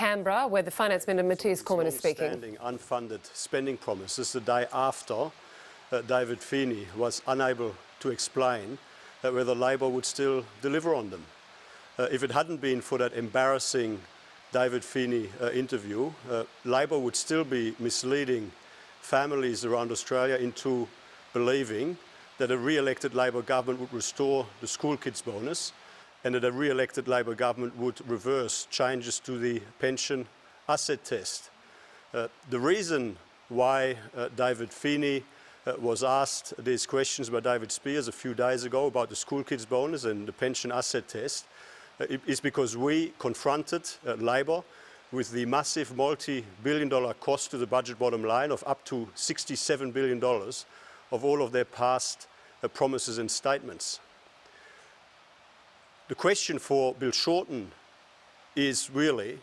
Canberra, where the Finance Minister Matthias Cormann is speaking. Long-standing unfunded spending promises the day after David Feeney was unable to explain whether Labor would still deliver on them. If it hadn't been for that embarrassing David Feeney interview, Labor would still be misleading families around Australia into believing that a re-elected Labor government would restore the school kids bonus and that a re-elected Labor government would reverse changes to the pension asset test. The reason why David Feeney was asked these questions by David Speers a few days ago about the school kids bonus and the pension asset test is because we confronted Labor with the massive multi-billion-dollar cost to the budget bottom line of up to $67 billion of all of their past promises and statements. The question for Bill Shorten is really,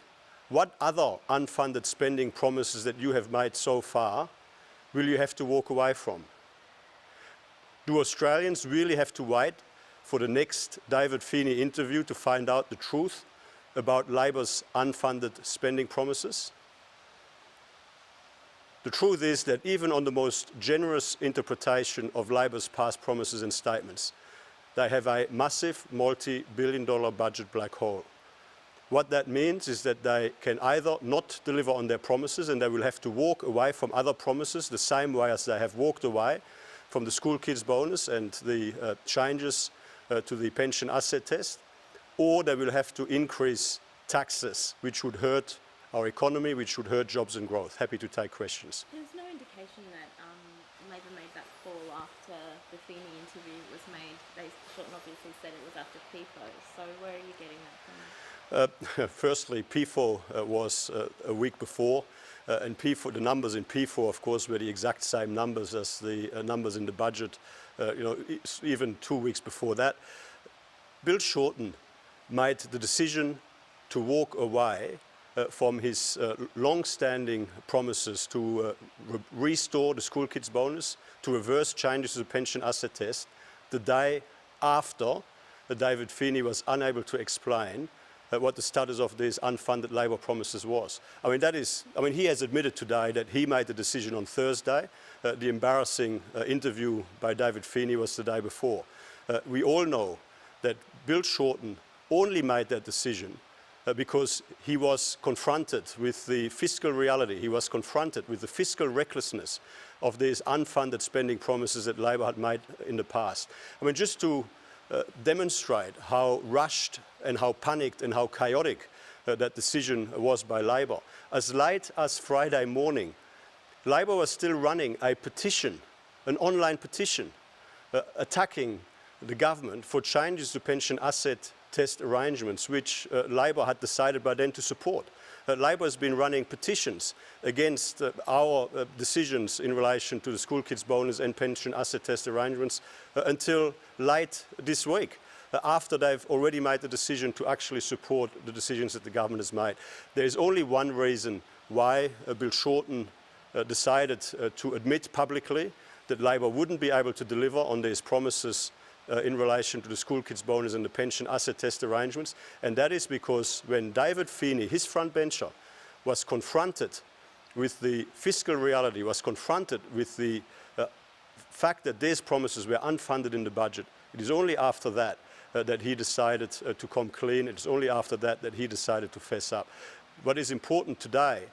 what other unfunded spending promises that you have made so far will you have to walk away from? Do Australians really have to wait for the next David Feeney interview to find out the truth about Labor's unfunded spending promises? The truth is that even on the most generous interpretation of Labor's past promises and statements, they have a massive multi-billion-dollar budget black hole. What that means is that they can either not deliver on their promises and they will have to walk away from other promises the same way as they have walked away from the school kids bonus and the changes to the pension asset test, or they will have to increase taxes, which would hurt our economy, which would hurt jobs and growth. Happy to take questions. There's no indication that Labor made that call after the Feeney interview was made. Shorten obviously said it was after PIFO, so where are you getting that from? Firstly, PIFO was a week before, and PIFO, the numbers in PIFO, of course, were the exact same numbers as the numbers in the budget, even 2 weeks before that. Bill Shorten made the decision to walk away from his long-standing promises to restore the school kids bonus, to reverse changes to the pension asset test, the day after David Feeney was unable to explain what the status of these unfunded Labor promises was. He has admitted today that he made the decision on Thursday. The embarrassing interview by David Feeney was the day before. We all know that Bill Shorten only made that decision because he was confronted with the fiscal reality. He was confronted with the fiscal recklessness of these unfunded spending promises that Labor had made in the past. Just to demonstrate how rushed and how panicked and how chaotic that decision was by Labor. As late as Friday morning, Labor was still running a petition, an online petition, attacking the government for changes to pension asset test arrangements, which Labor had decided by then to support. Labor has been running petitions against our decisions in relation to the school kids bonus and pension asset test arrangements until late this week, after they've already made the decision to actually support the decisions that the government has made. There is only one reason why Bill Shorten decided to admit publicly that Labor wouldn't be able to deliver on these promises in relation to the school kids bonus and the pension asset test arrangements, and that is because when David Feeney, his frontbencher, was confronted with the fiscal reality, was confronted with the fact that these promises were unfunded in the budget, it is only after that that he decided to come clean. It is only after that that he decided to fess up. What is important today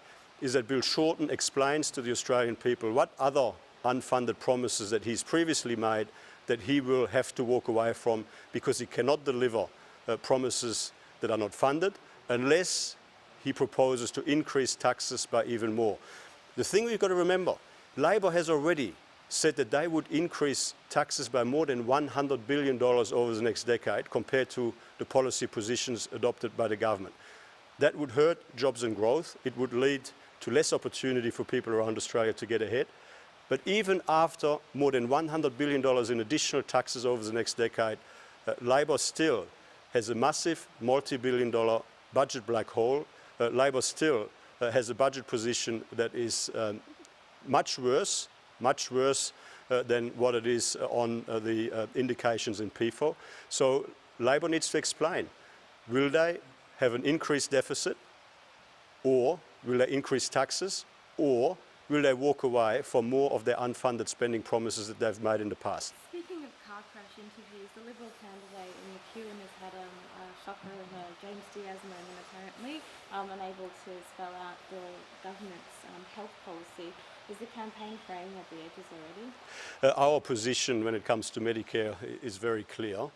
is that Bill Shorten explains to the Australian people what other unfunded promises that he's previously made that he will have to walk away from, because he cannot deliver promises that are not funded unless he proposes to increase taxes by even more. The thing we've got to remember, Labor has already said that they would increase taxes by more than $100 billion over the next decade compared to the policy positions adopted by the government. That would hurt jobs and growth. It would lead to less opportunity for people around Australia to get ahead. But even after more than $100 billion in additional taxes over the next decade, Labor still has a massive multi-billion-dollar budget black hole. Labor still has a budget position that is much worse than what it is on the indications in PIFO. So Labor needs to explain, will they have an increased deficit, or will they increase taxes, or will they walk away from more of their unfunded spending promises that they've made in the past? Speaking of car crash interviews, the Liberal candidate in McEwen has had a shocker in a James Diaz moment apparently, unable to spell out the government's health policy. Is the campaign fraying at the edges already? Our position when it comes to Medicare is very clear.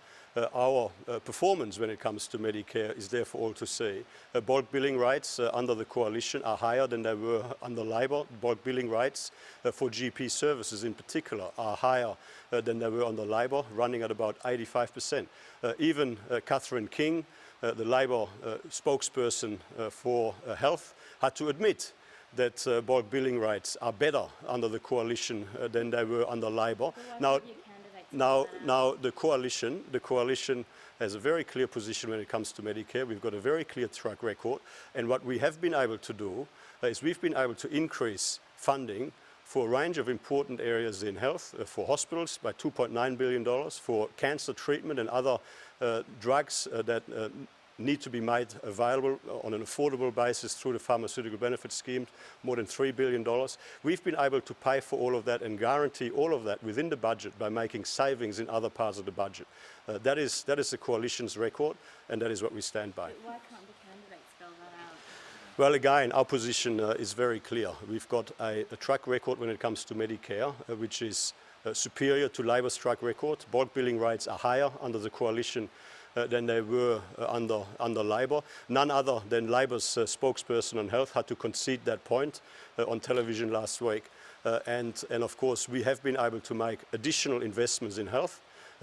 Our performance when it comes to Medicare is there for all to see. Bulk billing rates under the coalition are higher than they were under Labor. Bulk billing rates for GP services in particular are higher than they were under Labor, running at about 85%. Even Catherine King, the Labor spokesperson for health, had to admit that bulk billing rates are better under the coalition than they were under Labor. Now the coalition has a very clear position when it comes to Medicare. We've got a very clear track record, and what we have been able to do is we've been able to increase funding for a range of important areas in health, for hospitals by $2.9 billion, for cancer treatment and other drugs that need to be made available on an affordable basis through the pharmaceutical benefit scheme, more than $3 billion. We've been able to pay for all of that and guarantee all of that within the budget by making savings in other parts of the budget. That is the coalition's record, and that is what we stand by. But why can't the candidates spell that out? Well, again, our position is very clear. We've got a track record when it comes to Medicare, which is superior to Labor's track record. Bulk billing rates are higher under the coalition than they were under Labor. None other than Labor's spokesperson on health had to concede that point on television last week. And of course, we have been able to make additional investments in health,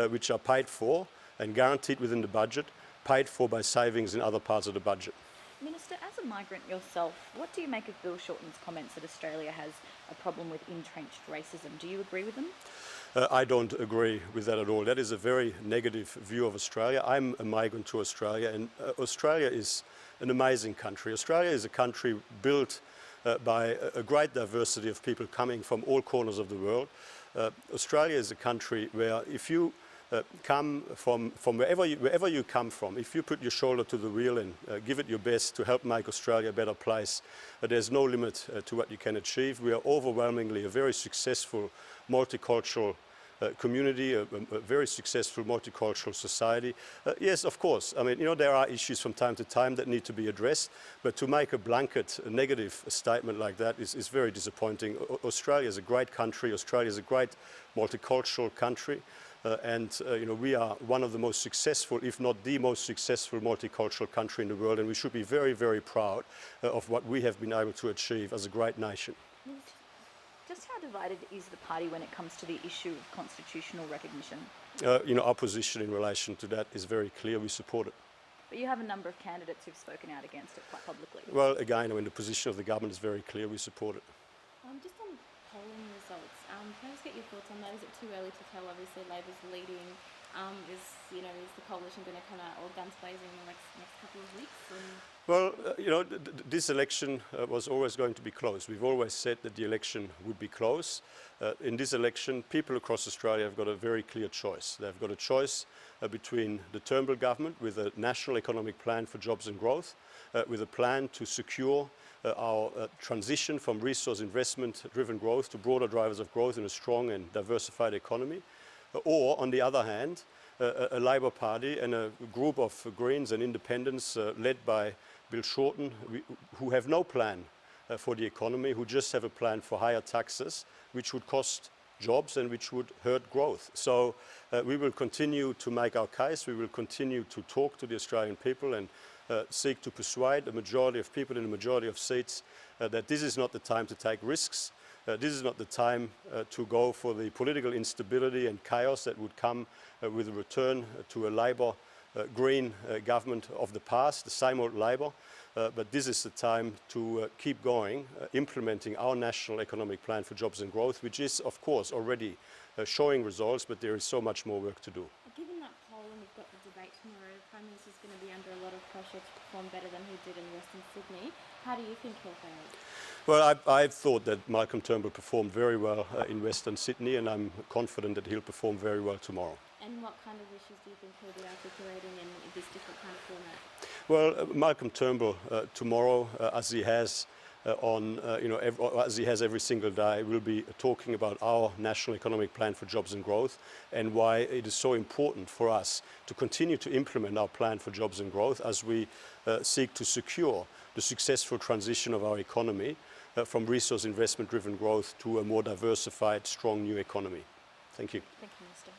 which are paid for and guaranteed within the budget, paid for by savings in other parts of the budget. Minister, as a migrant yourself, what do you make of Bill Shorten's comments that Australia has a problem with entrenched racism? Do you agree with them? I don't agree with that at all. That is a very negative view of Australia. I'm a migrant to Australia, and Australia is an amazing country. Australia is a country built by a great diversity of people coming from all corners of the world. Australia is a country where if you come from wherever you come from, if you put your shoulder to the wheel and give it your best to help make Australia a better place, there's no limit to what you can achieve. We are overwhelmingly a very successful multicultural community, a very successful multicultural society. Yes, of course. I mean, there are issues from time to time that need to be addressed, but to make a blanket negative statement like that is very disappointing. Australia is a great country. Australia is a great multicultural country. And we are one of the most successful, if not the most successful multicultural country in the world, and we should be very, very proud of what we have been able to achieve as a great nation. Just how divided is the party when it comes to the issue of constitutional recognition? Our position in relation to that is very clear. We support it. But you have a number of candidates who've spoken out against it quite publicly. Well, again, the position of the government is very clear. We support it. Just on polling results, can I just get your thoughts on that? Is it too early to tell? Obviously, Labor's leading. Is the coalition going to come out all guns blazing in the next couple of weeks? Well, this election was always going to be close. We've always said that the election would be close. In this election, people across Australia have got a very clear choice. They've got a choice between the Turnbull government with a national economic plan for jobs and growth, with a plan to secure our transition from resource investment-driven growth to broader drivers of growth in a strong and diversified economy, or, on the other hand, a Labor Party and a group of Greens and Independents led by Bill Shorten, who have no plan for the economy, who just have a plan for higher taxes, which would cost jobs and which would hurt growth. So we will continue to make our case. We will continue to talk to the Australian people and seek to persuade a majority of people in a majority of seats that this is not the time to take risks. This is not the time to go for the political instability and chaos that would come with a return to a Labor Green government of the past, the same old Labor. But this is the time to keep going, implementing our national economic plan for jobs and growth, which is, of course, already showing results, but there is so much more work to do. Given that poll and we've got the debate tomorrow, the Prime Minister's going to be under a lot of pressure to perform better than he did in Western Sydney. How do you think he'll fare? Well, I thought that Malcolm Turnbull performed very well in Western Sydney, and I'm confident that he'll perform very well tomorrow. And what kind of issues do you think he'll be articulating in this different kind of format? Well, Malcolm Turnbull tomorrow, as he has as he has every single day, will be talking about our national economic plan for jobs and growth and why it is so important for us to continue to implement our plan for jobs and growth as we seek to secure the successful transition of our economy from resource investment driven growth to a more diversified, strong new economy. Thank you. Thank you, Minister.